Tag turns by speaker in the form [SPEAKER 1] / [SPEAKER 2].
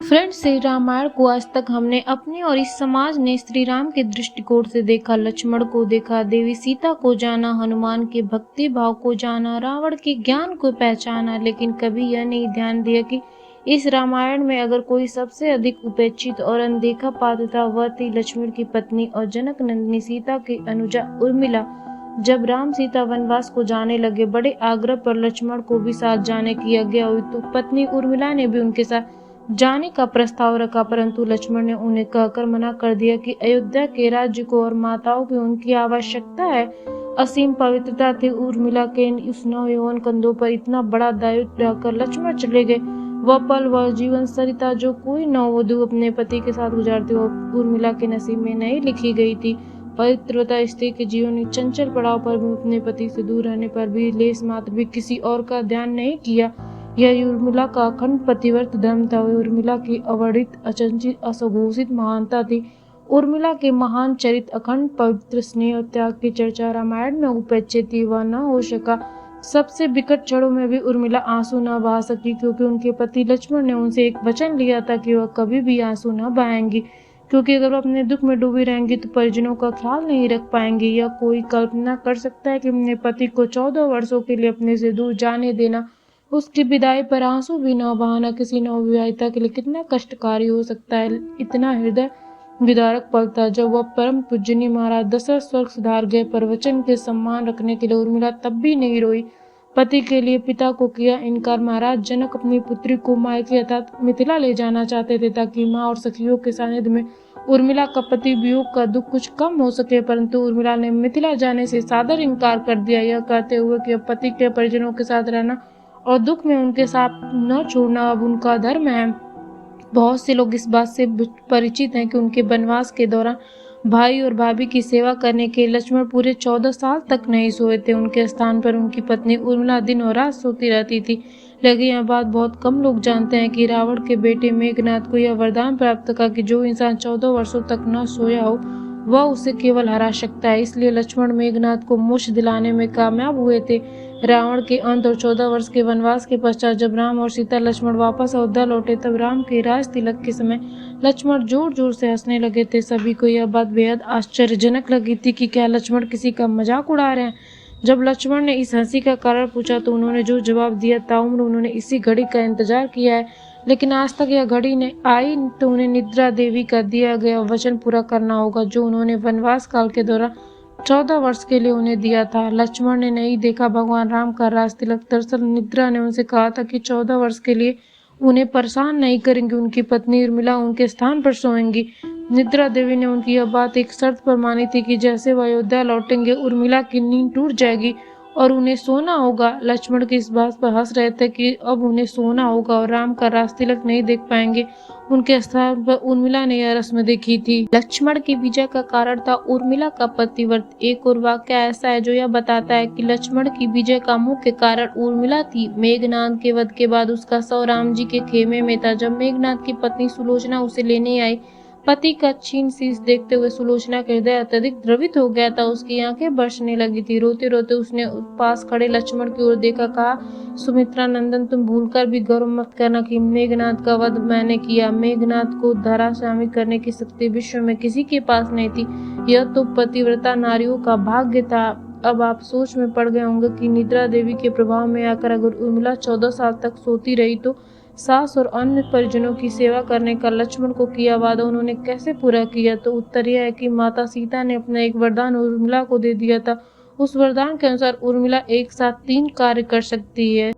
[SPEAKER 1] Friends, Shri Ramayan को आज तक हमने अपने और इस समाज ने श्री राम के दृष्टिकोण से देखा। लक्ष्मण को देखा, देवी सीता को जाना, हनुमान के भक्ति भाव को जाना, रावण के ज्ञान को पहचाना, लेकिन कभी यह नहीं ध्यान दिया कि इस रामायण में अगर कोई सबसे अधिक उपेक्षित और अनदेखा पात्र था, वह थी लक्ष्मण की पत्नी और जनक नंदिनी सीता की अनुजा उर्मिला। जब राम सीता वनवास को जाने लगे, बड़े आग्रह पर लक्ष्मण को भी साथ जाने की आज्ञा हुई तो पत्नी उर्मिला ने भी उनके साथ जाने का प्रस्ताव रखा, परंतु लक्ष्मण ने उन्हें कहकर मना कर दिया कि अयोध्या के राज्य को और माताओं की उनकी आवश्यकता है। असीम पवित्रता थी उर्मिला के उस नवयौवन कंधों पर इतना बड़ा दायित्व रहकर लक्ष्मण चले गए। वह पल, वह जीवन सरिता जो कोई नववधु अपने पति के साथ गुजारती, वह उर्मिला के नसीब में नहीं लिखी गई थी। पवित्रता स्त्री के जीवन में चंचल पड़ाव पर भी अपने पति से दूर रहने पर भी लेस मात्र भी किसी और का ध्यान नहीं किया। यह उर्मिला का अखंड पतिव्रत धर्म था। उर्मिला की अवर्णित, अचंचित, अघोषित महानता थी। उर्मिला के महान चरित्र, अखंड पवित्र स्नेह और त्याग की चर्चा रामायण में उपेक्षित थी। वह न हो सका। सबसे विकट क्षणों में भी उर्मिला आंसू न बहा सकी, क्योंकि उनके पति लक्ष्मण ने उनसे एक वचन लिया था कि वह कभी भी आंसू न बहाएंगी, क्योंकि अगर वह अपने दुख में डूबी रहेंगी तो परिजनों का ख्याल नहीं रख पाएंगी। यह कोई कल्पना कर सकता है कि अपने पति को 14 वर्षों के लिए अपने से दूर जाने देना, उसकी विदाई पर आंसू भी न बहाना किसी नवविवाहिता के लिए कितना कष्टकारी हो सकता है। इतना हृदय विदारक पल था जब वह परम पूजनीय महाराज दशरथ स्वर्ग सिधार गए, पर वचन के सम्मान रखने के लिए उर्मिला तब भी नहीं रोई। पति के लिए पिता को किया इनकार। महाराज जनक अपनी पुत्री को मायके अर्थात मिथिला ले जाना चाहते थे ताकि माँ और सखियों के सानिध्य में उर्मिला का पति वियोग का दुख कुछ कम हो सके, परंतु उर्मिला ने मिथिला जाने से सादर इनकार कर दिया, यह कहते हुए कि अब पति के परिजनों के साथ रहना और दुख में उनके साथ न छोड़ना अब उनका धर्म है। बहुत से लोग इस बात से परिचित हैं कि उनके वनवास के दौरान भाई और भाभी की सेवा करने के लक्ष्मण पूरे 14 साल तक नहीं सोए थे। उनके स्थान पर उनकी पत्नी उर्मिला दिन और रात सोती रहती थी। लेकिन यह बात बहुत कम लोग जानते हैं कि रावण के बेटे मेघनाथ को यह वरदान प्राप्त था कि जो इंसान 14 वर्षों तक न सोया हो वह उसे केवल हरा सकता है। इसलिए लक्ष्मण मेघनाथ को मोक्ष दिलाने में कामयाब हुए थे। रावण के अंत और 14 वर्ष के वनवास के पश्चात जब राम और सीता लक्ष्मण वापस अयोध्या लौटे, तब राम के राज तिलक के समय लक्ष्मण जोर जोर से हंसने लगे थे। सभी को यह बात बेहद आश्चर्यजनक लगी थी कि क्या लक्ष्मण किसी का मजाक उड़ा रहे हैं। जब लक्ष्मण ने इस हंसी का कारण पूछा तो उन्होंने जो जवाब दिया, ताउम्र उन्होंने इसी घड़ी का इंतजार किया है, लेकिन आज तक यह घड़ी नहीं आई तो उन्हें निद्रा देवी का दिया गया वचन पूरा करना होगा, जो उन्होंने वनवास काल के दौरान 14 वर्ष के लिए उन्हें दिया था। लक्ष्मण ने नहीं देखा भगवान राम का राज तिलक। दरअसल निद्रा ने उनसे कहा था कि 14 वर्ष के लिए उन्हें परेशान नहीं करेंगी, उनकी पत्नी उर्मिला उनके स्थान पर सोएंगी। निद्रा देवी ने उनकी यह बात एक शर्त पर मानी थी कि जैसे वह अयोध्या लौटेंगे उर्मिला की नींद टूट जाएगी और उन्हें सोना होगा। लक्ष्मण की इस बात पर हंस रहे थे कि अब उन्हें सोना होगा और राम का राज तिलक नहीं देख पाएंगे। उनके स्थान पर उर्मिला ने यह रस्म देखी थी। लक्ष्मण की विजय का कारण था उर्मिला का पतिव्रत। एक और वाक्य ऐसा है जो यह बताता है कि लक्ष्मण की विजय का मुख्य कारण उर्मिला थी। मेघनाथ के वध के बाद उसका शव राम जी के खेमे में था। जब मेघनाथ की पत्नी सुलोचना उसे लेने आई, पति का क्षीण शीश देखते हुए सुलोचना का हृदय अत्यधिक द्रवित हो गया था। उसकी आंखें बरसने लगी थी। रोते रोते उसने पास खड़े लक्ष्मण की ओर देखा, कहा, सुमित्रा नंदन, तुम भूलकर भी गर्व मत करना कि मेघनाथ का वध मैंने किया। मेघनाथ को धराशायी करने की शक्ति विश्व में किसी के पास नहीं थी। यह तो पतिव्रता नारियों का भाग्य था। अब आप सोच में पड़ गए होंगे कि निद्रा देवी के प्रभाव में आकर अगर उर्मिला 14 साल तक सोती रही तो सास और अन्य परिजनों की सेवा करने का लक्ष्मण को किया वादा उन्होंने कैसे पूरा किया। तो उत्तर यह है कि माता सीता ने अपना एक वरदान उर्मिला को दे दिया था। उस वरदान के अनुसार उर्मिला एक साथ 3 कार्य कर सकती है।